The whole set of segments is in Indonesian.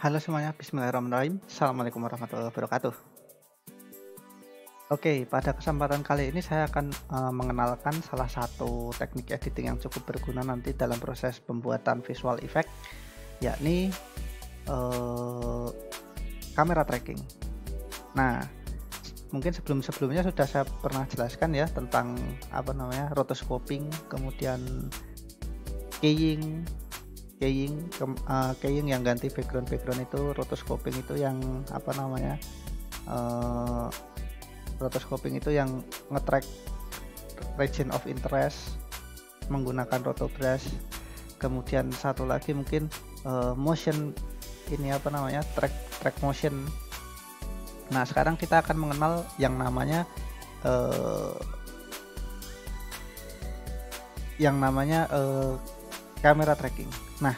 Halo semuanya, bismillahirrahmanirrahim. Assalamualaikum warahmatullahi wabarakatuh. Oke, pada kesempatan kali ini saya akan mengenalkan salah satu teknik editing yang cukup berguna nanti dalam proses pembuatan visual effect, yakni eh, kamera tracking. Nah, mungkin sebelumnya sudah saya pernah jelaskan ya tentang rotoscoping, kemudian keying, keying yang ganti background itu, rotoscoping itu yang eh, rotoscoping itu yang ngetrack region of interest menggunakan roto brush. Kemudian satu lagi mungkin motion track motion. Nah, sekarang kita akan mengenal yang namanya kamera tracking. Nah,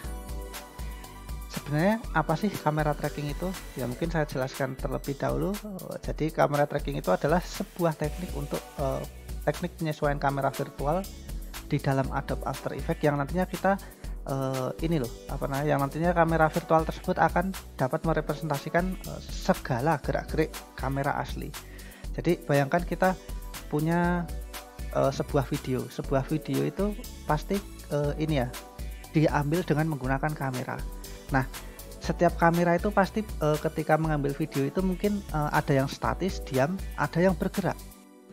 sebenarnya apa sih kamera tracking itu? Ya mungkin saya jelaskan terlebih dahulu. Jadi kamera tracking itu adalah sebuah teknik untuk teknik penyesuaian kamera virtual di dalam Adobe After Effects yang nantinya kita yang nantinya kamera virtual tersebut akan dapat merepresentasikan segala gerak-gerik kamera asli. Jadi bayangkan kita punya sebuah video itu pasti diambil dengan menggunakan kamera. Nah, setiap kamera itu pasti ketika mengambil video itu mungkin ada yang statis, diam, ada yang bergerak.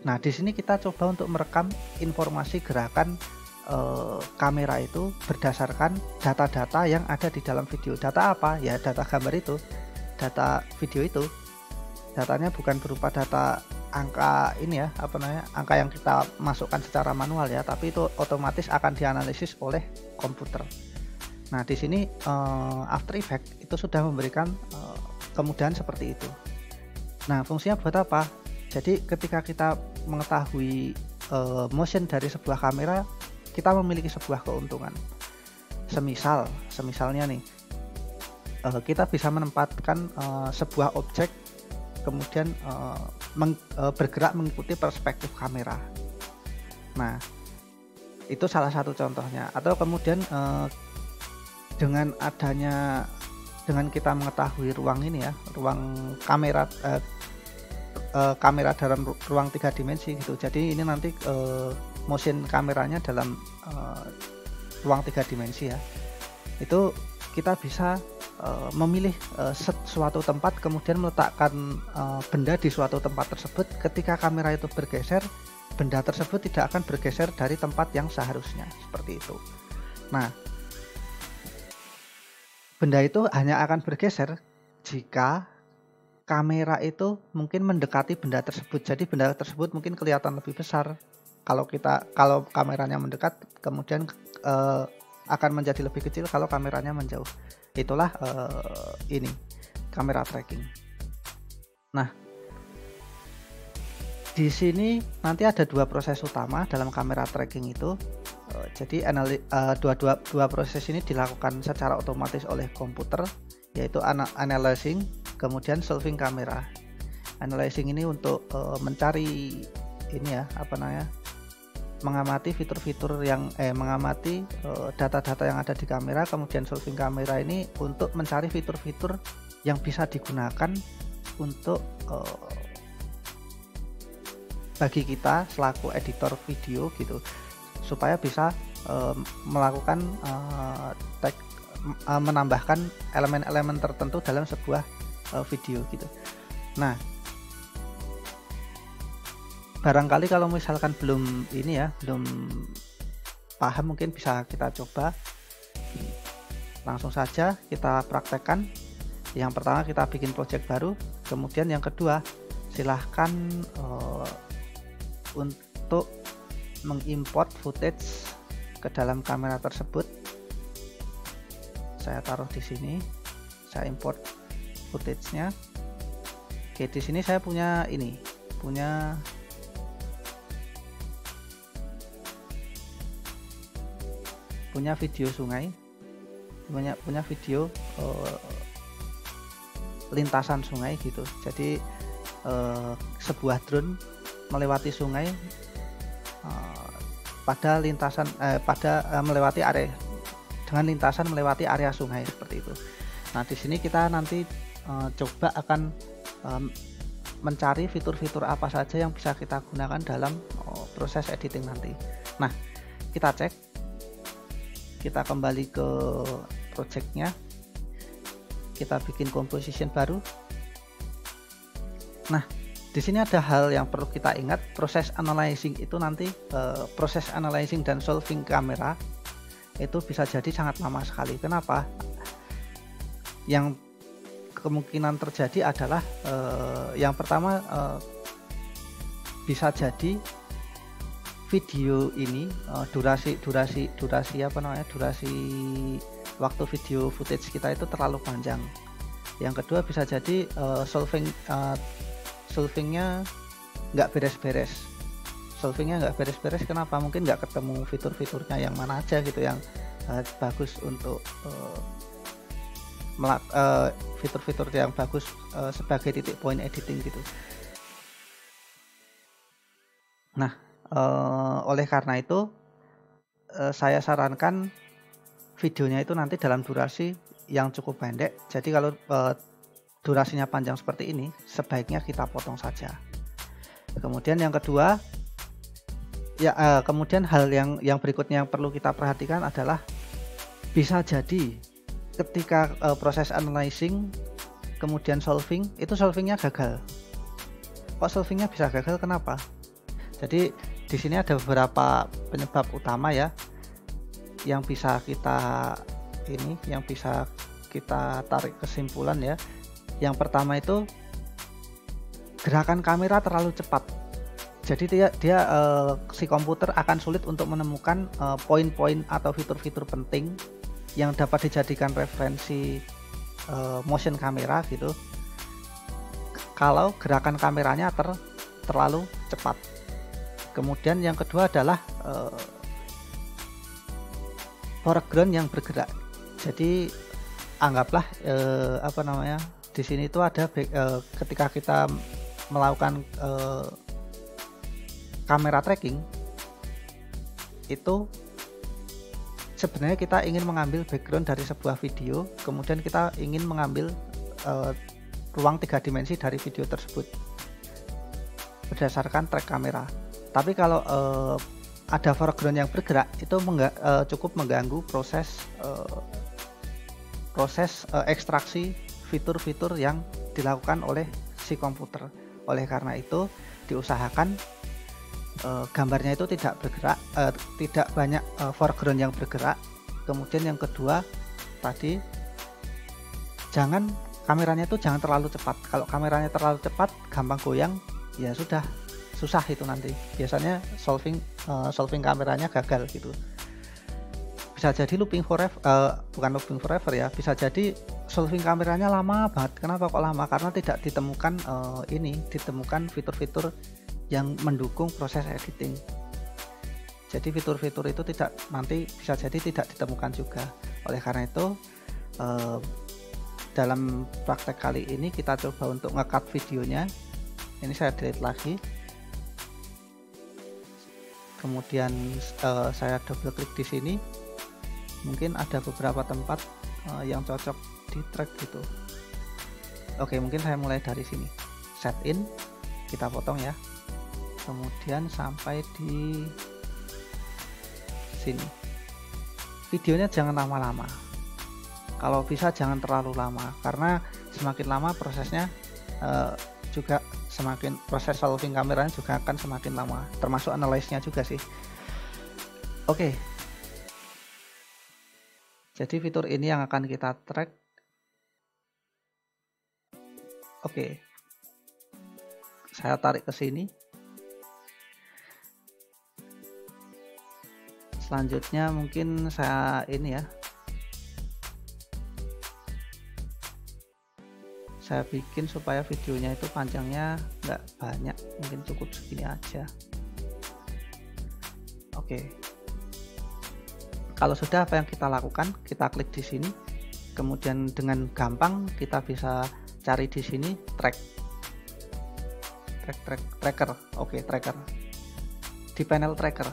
Nah, di sini kita coba untuk merekam informasi gerakan kamera itu berdasarkan data-data yang ada di dalam video. Data apa? Ya, data gambar itu, data video itu. Datanya bukan berupa data angka angka yang kita masukkan secara manual ya, tapi itu otomatis akan dianalisis oleh komputer. Nah, di sini After Effects itu sudah memberikan kemudahan seperti itu. Nah, fungsinya buat apa? Jadi ketika kita mengetahui motion dari sebuah kamera, kita memiliki sebuah keuntungan. Semisalnya nih, kita bisa menempatkan sebuah objek kemudian bergerak mengikuti perspektif kamera. Nah, itu salah satu contohnya. Atau kemudian dengan kita mengetahui ruang kamera dalam ruang 3 dimensi gitu. Jadi ini nanti motion kameranya dalam ruang 3 dimensi ya. Itu kita bisa memilih suatu tempat, kemudian meletakkan benda di suatu tempat tersebut. Ketika kamera itu bergeser, benda tersebut tidak akan bergeser dari tempat yang seharusnya, seperti itu. Nah, benda itu hanya akan bergeser jika kamera itu mungkin mendekati benda tersebut. Jadi benda tersebut mungkin kelihatan lebih besar kalau kameranya mendekat, kemudian akan menjadi lebih kecil kalau kameranya menjauh. Itulah kamera tracking. Nah, di sini nanti ada 2 proses utama dalam kamera tracking itu. Jadi dua proses ini dilakukan secara otomatis oleh komputer, yaitu analyzing, kemudian solving kamera. Analyzing ini untuk mencari mengamati fitur-fitur yang mengamati data-data yang ada di kamera. Kemudian solving kamera ini untuk mencari fitur-fitur yang bisa digunakan untuk bagi kita selaku editor video gitu, supaya bisa melakukan menambahkan elemen-elemen tertentu dalam sebuah video gitu. Nah, barangkali kalau misalkan belum paham, mungkin bisa kita coba langsung saja kita praktekkan. Yang pertama, kita bikin project baru. Kemudian yang kedua, silahkan untuk mengimport footage ke dalam kamera tersebut. Saya taruh di sini, saya import footage-nya. Oke, di sini saya punya video sungai, punya video lintasan sungai gitu. Jadi sebuah drone melewati sungai melewati area dengan lintasan melewati area sungai seperti itu. Nah, di sini kita nanti coba akan mencari fitur-fitur apa saja yang bisa kita gunakan dalam proses editing nanti. Nah, kita cek, kita kembali ke projectnya, kita bikin composition baru. Nah, di sini ada hal yang perlu kita ingat, proses analyzing itu nanti proses analyzing dan solving kamera itu bisa jadi sangat lama sekali. Kenapa? Yang kemungkinan terjadi adalah yang pertama, bisa jadi video ini durasi waktu video footage kita itu terlalu panjang. Yang kedua, bisa jadi solvingnya nggak beres-beres. Kenapa? Mungkin nggak ketemu fitur-fiturnya yang mana aja gitu yang bagus untuk fitur-fitur yang bagus sebagai titik point editing gitu. Nah, oleh karena itu saya sarankan videonya itu nanti dalam durasi yang cukup pendek. Jadi kalau durasinya panjang seperti ini, sebaiknya kita potong saja. Kemudian yang kedua, kemudian hal yang berikutnya yang perlu kita perhatikan adalah bisa jadi ketika proses analyzing kemudian solving, itu solvingnya gagal. Kok solvingnya bisa gagal? Kenapa? Jadi di sini ada beberapa penyebab utama ya yang bisa kita tarik kesimpulan ya. Yang pertama itu gerakan kamera terlalu cepat. Jadi si komputer akan sulit untuk menemukan poin-poin atau fitur-fitur penting yang dapat dijadikan referensi motion kamera gitu. Kalau gerakan kameranya terlalu cepat. Kemudian yang kedua adalah foreground yang bergerak. Jadi anggaplah di sini itu ada ketika kita melakukan kamera tracking itu sebenarnya kita ingin mengambil background dari sebuah video, kemudian kita ingin mengambil ruang 3 dimensi dari video tersebut berdasarkan track kamera. Tapi kalau ada foreground yang bergerak, itu cukup mengganggu proses ekstraksi fitur-fitur yang dilakukan oleh si komputer. Oleh karena itu diusahakan gambarnya itu tidak bergerak, tidak banyak foreground yang bergerak. Kemudian yang kedua tadi, kameranya itu jangan terlalu cepat. Kalau kameranya terlalu cepat, gampang goyang, ya sudah susah itu nanti. Biasanya solving kameranya gagal gitu. Bisa jadi bukan looping forever ya. Bisa jadi solving kameranya lama banget. Kenapa kok lama? Karena tidak ditemukan fitur-fitur yang mendukung proses editing. Jadi fitur-fitur itu bisa jadi tidak ditemukan juga. Oleh karena itu dalam praktek kali ini kita coba untuk nge-cut videonya. Ini saya delete lagi. Kemudian saya double klik di sini. Mungkin ada beberapa tempat yang cocok di track gitu. Oke, mungkin saya mulai dari sini. Set in, kita potong ya. Kemudian sampai di sini. Videonya jangan lama-lama. Kalau bisa jangan terlalu lama, karena semakin lama prosesnya proses solving kameranya juga akan semakin lama, termasuk analyze-nya juga sih. Oke. Jadi fitur ini yang akan kita track. Oke. Saya tarik ke sini. Selanjutnya mungkin saya saya bikin supaya videonya itu panjangnya nggak banyak, mungkin cukup segini aja. Oke. Kalau sudah, apa yang kita lakukan? Kita klik di sini, kemudian dengan gampang kita bisa cari di sini tracker. Oke, tracker. Di panel tracker,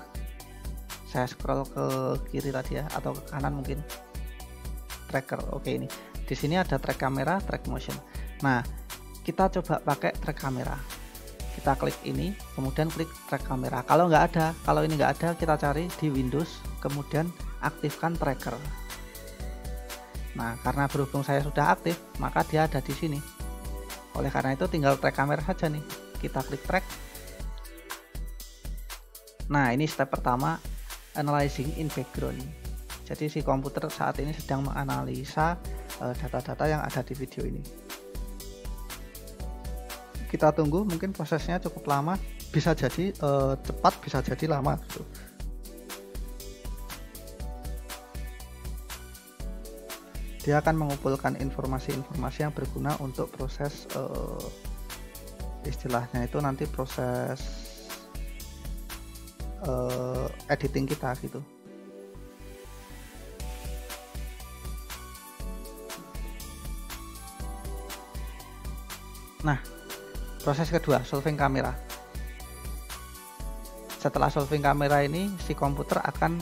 saya scroll ke kiri tadi ya, atau ke kanan mungkin. tracker. Oke, ini di sini ada track kamera, track motion. Nah, kita coba pakai track kamera. Kita klik ini, kemudian klik track kamera. Kalau ini nggak ada, kita cari di Windows, kemudian aktifkan tracker. Nah, karena berhubung saya sudah aktif, maka dia ada di sini. Oleh karena itu tinggal track kamera saja nih. Kita klik track. Nah, ini step pertama, analyzing in background. Jadi si komputer saat ini sedang menganalisa data-data yang ada di video ini. Kita tunggu, mungkin prosesnya cukup lama, bisa jadi cepat, bisa jadi lama gitu. Dia akan mengumpulkan informasi-informasi yang berguna untuk proses istilahnya itu nanti proses editing kita gitu. Nah, proses kedua, solving kamera. Setelah solving kamera ini, si komputer akan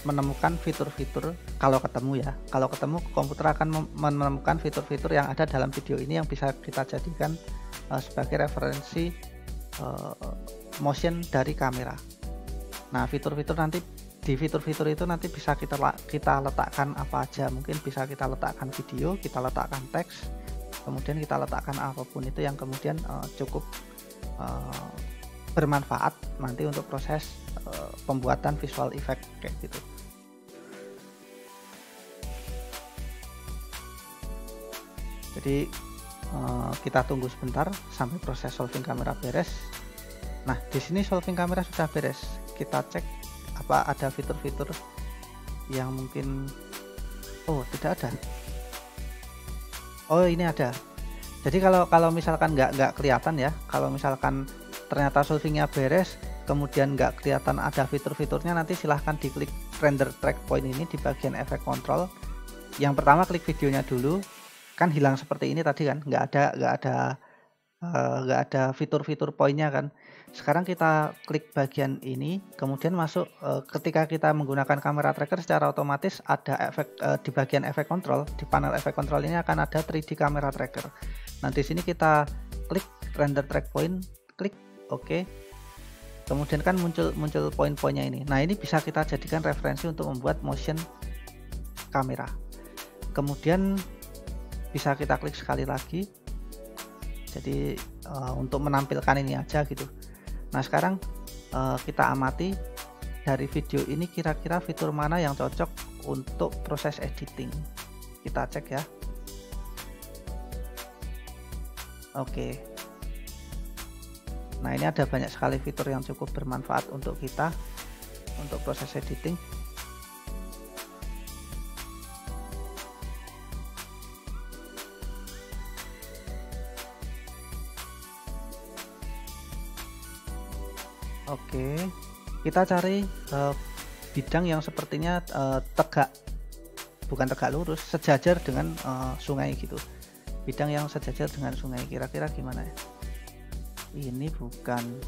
menemukan fitur-fitur, kalau ketemu komputer akan menemukan fitur-fitur yang ada dalam video ini yang bisa kita jadikan sebagai referensi motion dari kamera. Nah, fitur-fitur itu nanti bisa kita letakkan apa aja, mungkin bisa kita letakkan video, kita letakkan teks, kemudian kita letakkan apapun itu yang kemudian cukup bermanfaat nanti untuk proses pembuatan visual effect kayak gitu. Jadi kita tunggu sebentar sampai proses solving kamera beres. Nah, di sini solving kamera sudah beres. Kita cek apa ada fitur-fitur yang mungkin tidak ada. Oh, ini ada. Jadi kalau misalkan nggak kelihatan ya, kalau misalkan ternyata solvingnya beres, kemudian nggak kelihatan ada fitur-fiturnya, nanti silahkan diklik render track point ini di bagian efek control. Yang pertama klik videonya dulu, kan hilang seperti ini tadi kan, nggak ada fitur-fitur poinnya kan. Sekarang kita klik bagian ini, kemudian masuk ketika kita menggunakan kamera tracker secara otomatis ada efek di bagian efek control, di panel efek control ini akan ada 3D kamera tracker. Nah, di sini kita klik render track point, klik OK. Kemudian kan muncul poin-poinnya ini. Nah, ini bisa kita jadikan referensi untuk membuat motion kamera. Kemudian bisa kita klik sekali lagi. Jadi untuk menampilkan ini aja gitu. Nah, sekarang kita amati dari video ini kira-kira fitur mana yang cocok untuk proses editing. Kita cek ya. Oke. Nah, ini ada banyak sekali fitur yang cukup bermanfaat untuk kita untuk proses editing. Oke, kita cari bidang yang sepertinya bukan tegak lurus, sejajar dengan sungai gitu. Bidang yang sejajar dengan sungai, kira-kira gimana ya? Ini bukan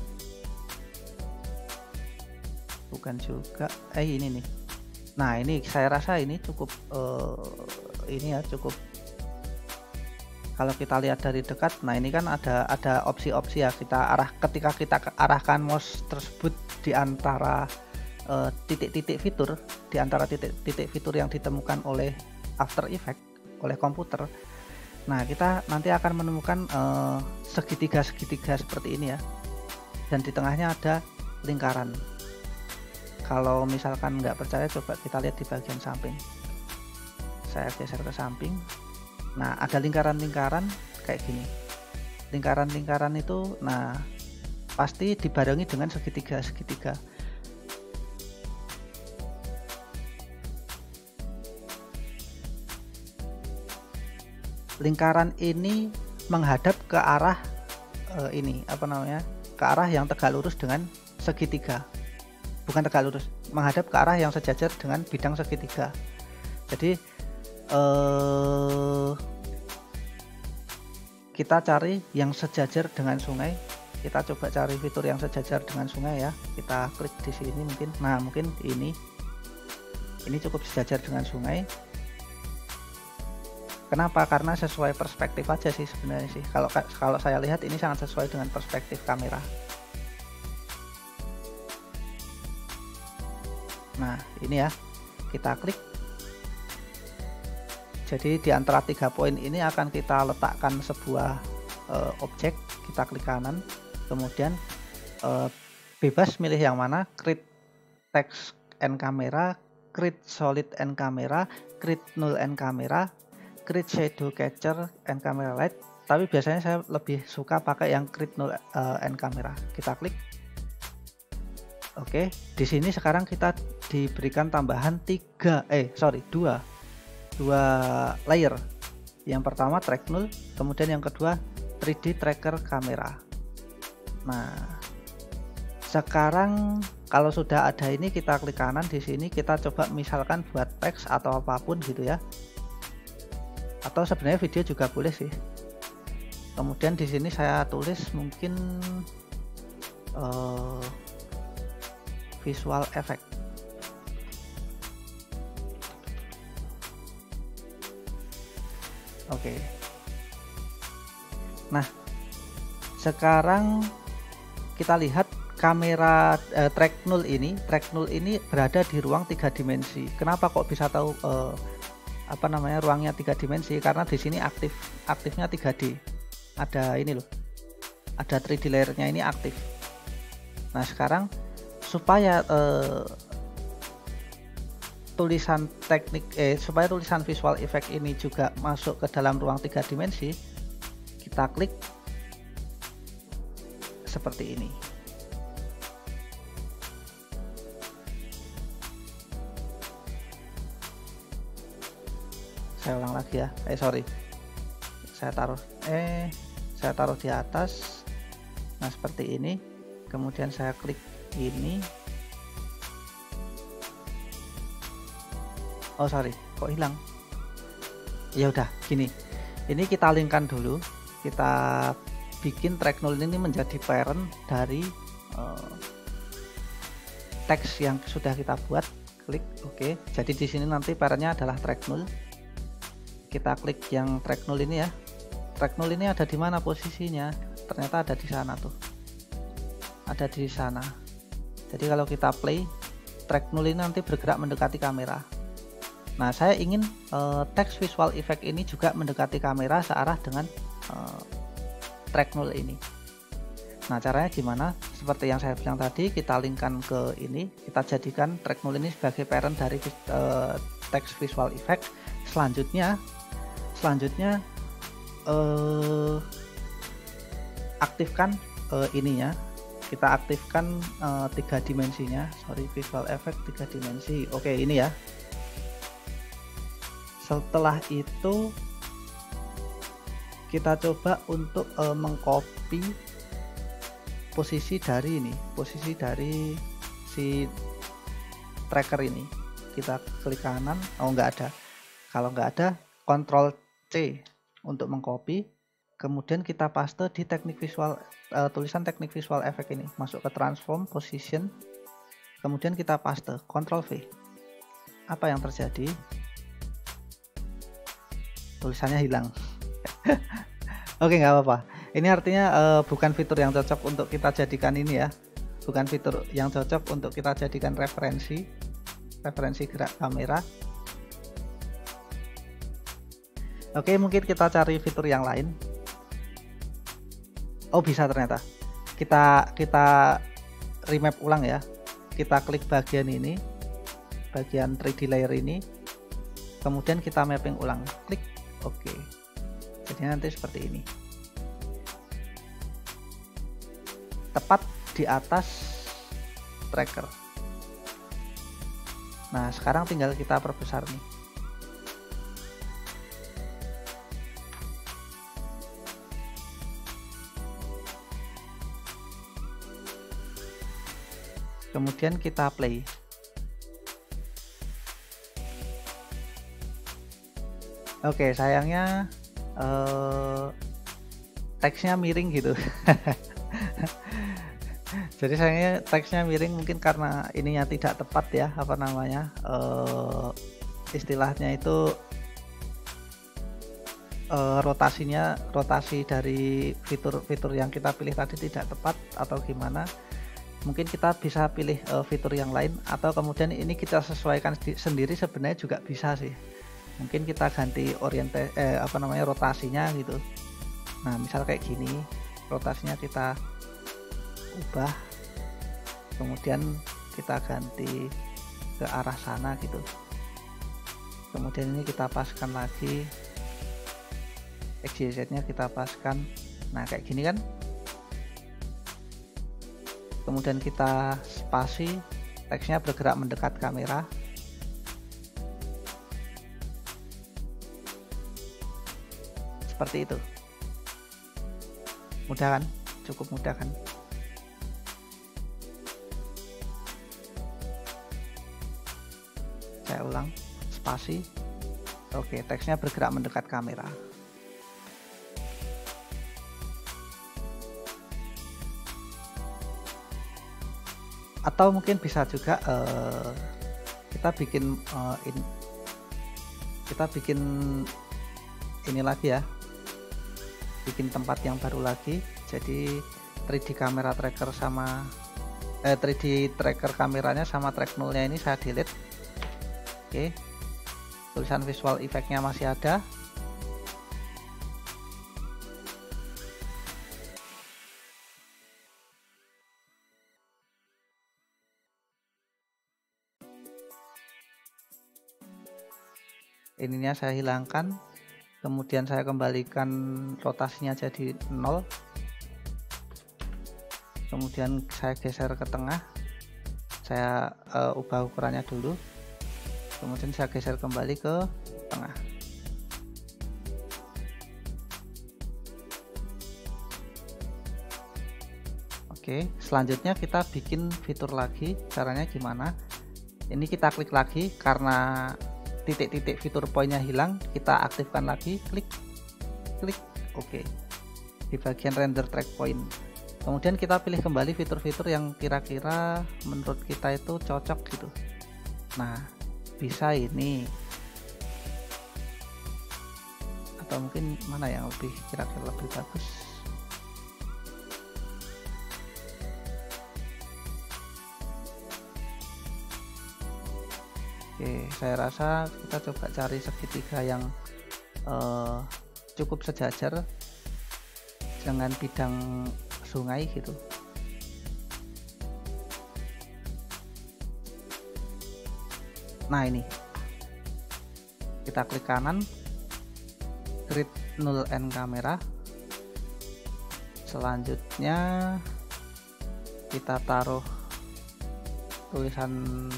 juga, ini nih. Nah, ini saya rasa ini cukup cukup. Kalau kita lihat dari dekat, nah ini kan ada opsi-opsi ya, ketika kita arahkan mouse tersebut di antara titik-titik fitur, di antara titik-titik fitur yang ditemukan oleh After Effects, oleh komputer. Nah, kita nanti akan menemukan segitiga-segitiga seperti ini ya, dan di tengahnya ada lingkaran. Kalau misalkan nggak percaya, coba kita lihat di bagian samping. Saya geser ke samping. Nah, ada lingkaran-lingkaran kayak gini. Lingkaran-lingkaran itu, nah, pasti dibarengi dengan segitiga-segitiga. Lingkaran ini menghadap ke arah ke arah yang tegak lurus dengan segitiga. Bukan tegak lurus, menghadap ke arah yang sejajar dengan bidang segitiga. Jadi kita cari yang sejajar dengan sungai. Kita coba cari fitur yang sejajar dengan sungai ya. Kita klik di sini mungkin. Nah, mungkin ini. Ini cukup sejajar dengan sungai. Kenapa? Karena sesuai perspektif aja sih sebenarnya sih. Kalau saya lihat ini sangat sesuai dengan perspektif kamera. Nah, ini ya. Kita klik. Jadi di antara 3 poin ini akan kita letakkan sebuah objek. Kita klik kanan. Kemudian bebas milih yang mana, create text and camera, create solid and camera, create null and camera, create shadow catcher and camera light. Tapi biasanya saya lebih suka pakai yang create null and camera. Kita klik. Oke, di sini sekarang kita diberikan tambahan 2 layer. Yang pertama track null, kemudian yang kedua 3D tracker kamera. Nah, sekarang kalau sudah ada ini kita klik kanan. Di sini kita coba misalkan buat teks atau apapun gitu ya. Atau sebenarnya video juga boleh sih. Kemudian di sini saya tulis mungkin visual effect. Oke. Nah, sekarang kita lihat kamera track null ini berada di ruang 3 dimensi. Kenapa kok bisa tahu ruangnya 3 dimensi? Karena di sini aktifnya 3D. Ada ini loh. Ada 3D layernya ini aktif. Nah, sekarang supaya supaya tulisan visual effect ini juga masuk ke dalam ruang 3 dimensi, kita klik seperti ini. Saya ulang lagi ya. Saya taruh di atas. Nah, seperti ini. Kemudian saya klik ini. Kok hilang? Ya udah, gini. Ini kita linkkan dulu. Kita bikin track null ini menjadi parent dari teks yang sudah kita buat. Klik oke. Jadi di sini nanti parentnya adalah track null. Kita klik yang track null ini ya. Track null ini ada di mana posisinya? Ternyata ada di sana tuh. Ada di sana. Jadi kalau kita play, track null ini nanti bergerak mendekati kamera. Nah, saya ingin text visual effect ini juga mendekati kamera searah dengan track null ini. Nah, caranya gimana? Seperti yang saya bilang tadi, kita linkkan ke ini, kita jadikan track null ini sebagai parent dari text visual effect. Selanjutnya aktifkan ininya. Kita aktifkan 3 dimensinya. Visual effect 3 dimensi. Oke, ini ya. Setelah itu kita coba untuk mengcopy posisi dari si tracker ini. Kita klik kanan. Nggak ada. Kalau nggak ada, Ctrl C untuk mengcopy. Kemudian kita paste di tulisan teknik visual effect ini. Masuk ke transform, position. Kemudian kita paste, Ctrl V. Apa yang terjadi? Tulisannya hilang. Oke, nggak apa-apa. Ini artinya bukan fitur yang cocok untuk kita jadikan ini ya. Bukan fitur yang cocok untuk kita jadikan referensi gerak kamera. Oke, mungkin kita cari fitur yang lain. Oh, bisa ternyata. Kita remap ulang ya. Kita klik bagian ini, bagian 3D layer ini. Kemudian kita mapping ulang. Klik oke. Jadi nanti seperti ini. Tepat di atas tracker. Nah, sekarang tinggal kita perbesar nih. Kemudian kita play. Oke, sayangnya teksnya miring gitu. Jadi sayangnya teksnya miring mungkin karena ininya tidak tepat ya, apa namanya, istilahnya itu rotasi dari fitur-fitur yang kita pilih tadi tidak tepat atau gimana. Mungkin kita bisa pilih fitur yang lain, atau kemudian ini kita sesuaikan sendiri sebenarnya juga bisa sih. Mungkin kita ganti rotasinya gitu. Nah misal kayak gini, rotasinya kita ubah, kemudian kita ganti ke arah sana gitu. Kemudian ini kita paskan lagi, XYZ nya kita paskan. Nah kayak gini kan. Kemudian kita spasi, teksnya bergerak mendekat kamera. Seperti itu. Mudah kan? Cukup mudah kan? Saya ulang, spasi. Oke, teksnya bergerak mendekat kamera. Atau mungkin bisa juga kita bikin ini lagi ya, bikin tempat yang baru lagi. Jadi 3D kamera tracker sama 3D tracker kameranya sama track nullnya ini saya delete. Oke, tulisan visual effect-nya masih ada. Ininya saya hilangkan, kemudian saya kembalikan rotasinya jadi 0, kemudian saya geser ke tengah, saya ubah ukurannya dulu, kemudian saya geser kembali ke tengah. Oke, selanjutnya kita bikin fitur lagi. Caranya gimana? Ini kita klik lagi, karena titik-titik fitur poinnya hilang, kita aktifkan lagi, klik. Oke, di bagian render track point. Kemudian kita pilih kembali fitur-fitur yang kira-kira menurut kita itu cocok gitu. Nah bisa ini, atau mungkin mana yang lebih kira-kira lebih bagus. Oke, saya rasa kita coba cari segitiga yang cukup sejajar dengan bidang sungai gitu. Nah ini, kita klik kanan, grid null and kamera. Selanjutnya kita taruh tulisan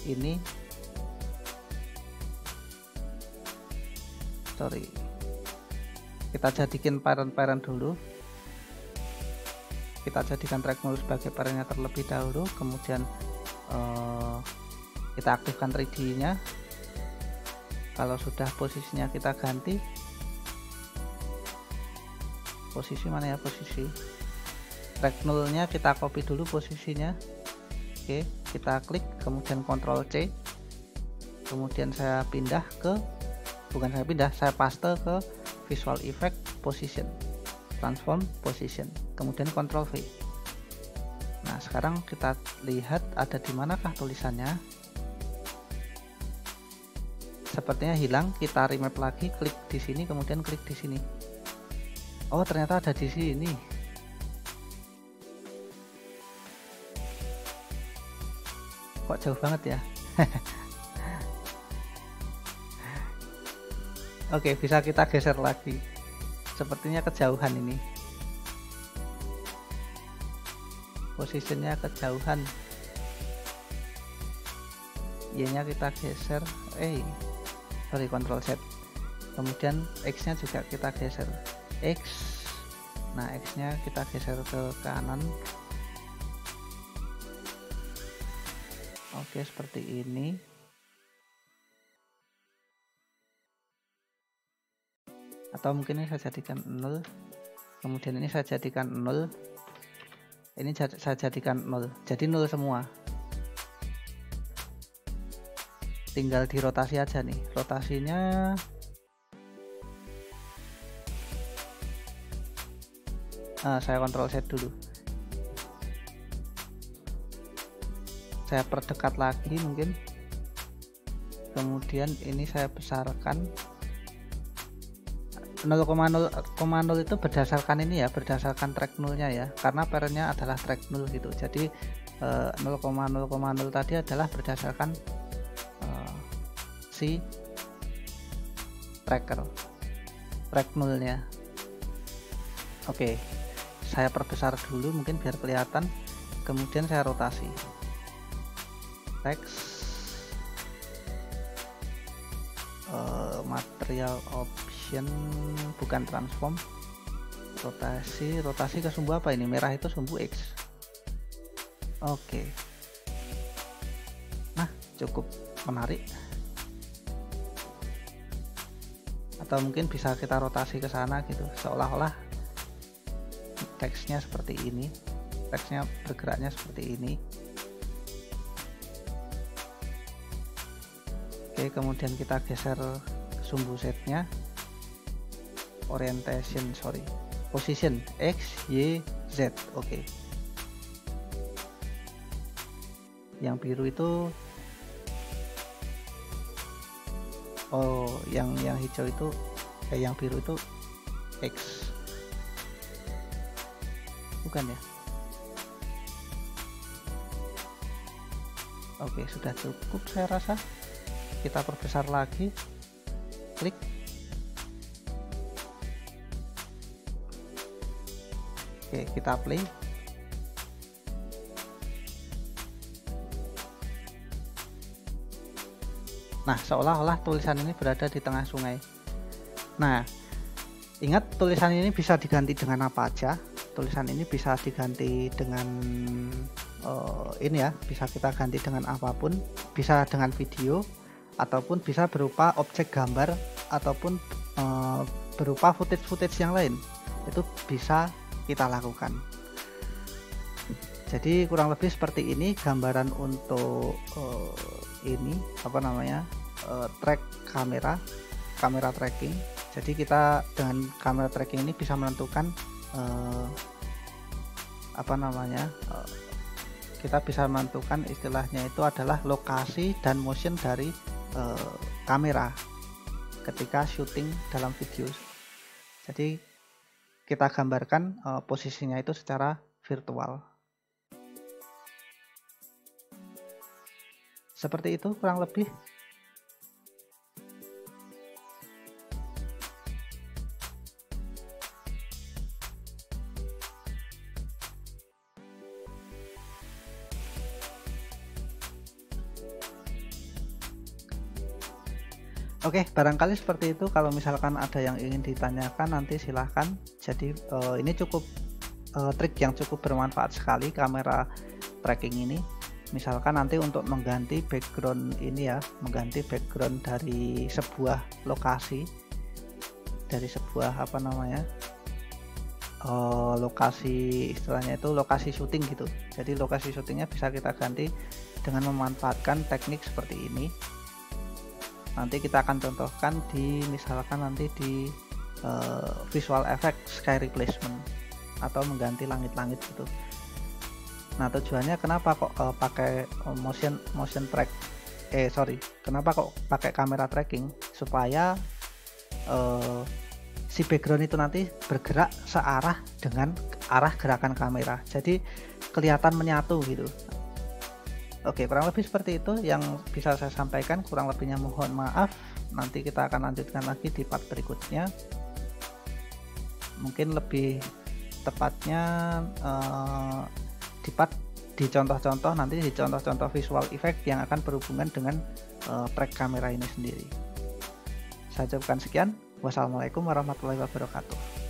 ini, kita jadikan parent dulu, kita jadikan track null sebagai parentnya terlebih dahulu, kemudian kita aktifkan 3D nya. Kalau sudah posisinya kita ganti, posisi mana ya, posisi track null nya kita copy dulu posisinya. Oke, kita klik, kemudian Ctrl C, kemudian saya pindah ke, saya paste ke visual effect position, transform position, kemudian Ctrl V. Nah sekarang kita lihat ada di manakah tulisannya. Sepertinya hilang. Kita remap lagi, klik di sini, kemudian klik di sini. Oh ternyata ada di sini. Kok jauh banget ya. Oke, bisa kita geser lagi. Sepertinya kejauhan ini, posisinya kejauhan. Y nya kita geser, Ctrl Z, kemudian X nya juga kita geser, X. Nah X nya kita geser ke kanan. Oke, seperti ini. Atau mungkin ini saya jadikan 0, kemudian ini saya jadikan 0. Ini saya jadikan 0, jadi 0 semua. Tinggal dirotasi aja nih, rotasinya saya Ctrl Z dulu, saya perdekat lagi mungkin, kemudian ini saya besarkan 0,0 itu berdasarkan ini ya, berdasarkan track 0 nya ya, karena parentnya adalah track 0 gitu. Jadi 0,0,0 tadi adalah berdasarkan si track 0 nya. Oke, saya perbesar dulu mungkin biar kelihatan, kemudian saya rotasi text, material option, bukan transform, rotasi ke sumbu apa ini, merah itu sumbu X. Oke, nah cukup menarik. Atau mungkin bisa kita rotasi ke sana gitu, seolah-olah teksnya seperti ini, teksnya bergeraknya seperti ini. Oke, kemudian kita geser sumbu setnya, position X, Y, Z. Oke, yang biru itu yang hijau itu yang biru itu X, bukan ya? Oke, sudah cukup saya rasa. Kita perbesar lagi, klik. Oke, kita play. Nah, seolah-olah tulisan ini berada di tengah sungai. Nah, ingat tulisan ini bisa diganti dengan apa aja. Tulisan ini bisa diganti dengan ini ya, bisa kita ganti dengan apapun, bisa dengan video, ataupun bisa berupa objek gambar, ataupun berupa footage yang lain. Itu bisa kita lakukan. Jadi kurang lebih seperti ini gambaran untuk ini apa namanya, track kamera tracking. Jadi kita dengan kamera tracking ini bisa menentukan apa namanya, kita bisa menentukan istilahnya itu adalah lokasi dan motion dari kamera ketika syuting dalam video. Jadi kita gambarkan posisinya itu secara virtual. Seperti itu kurang lebih. Oke, barangkali seperti itu. Kalau misalkan ada yang ingin ditanyakan nanti silahkan. Jadi ini cukup trik yang cukup bermanfaat sekali, kamera tracking ini. Misalkan nanti untuk mengganti background ini ya, mengganti background dari sebuah lokasi, dari sebuah apa namanya, lokasi, istilahnya itu lokasi syuting gitu. Jadi lokasi syutingnya bisa kita ganti dengan memanfaatkan teknik seperti ini. Nanti kita akan contohkan di, misalkan nanti di visual effect sky replacement atau mengganti langit-langit gitu. Nah, tujuannya kenapa kok pakai motion track, kenapa kok pakai kamera tracking, supaya si background itu nanti bergerak searah dengan arah gerakan kamera, jadi kelihatan menyatu gitu. Oke, kurang lebih seperti itu yang bisa saya sampaikan. Kurang lebihnya mohon maaf. Nanti kita akan lanjutkan lagi di part berikutnya. Mungkin lebih tepatnya di contoh-contoh, nanti di contoh-contoh visual effect yang akan berhubungan dengan track kamera ini sendiri. Saya ucapkan sekian. Wassalamualaikum warahmatullahi wabarakatuh.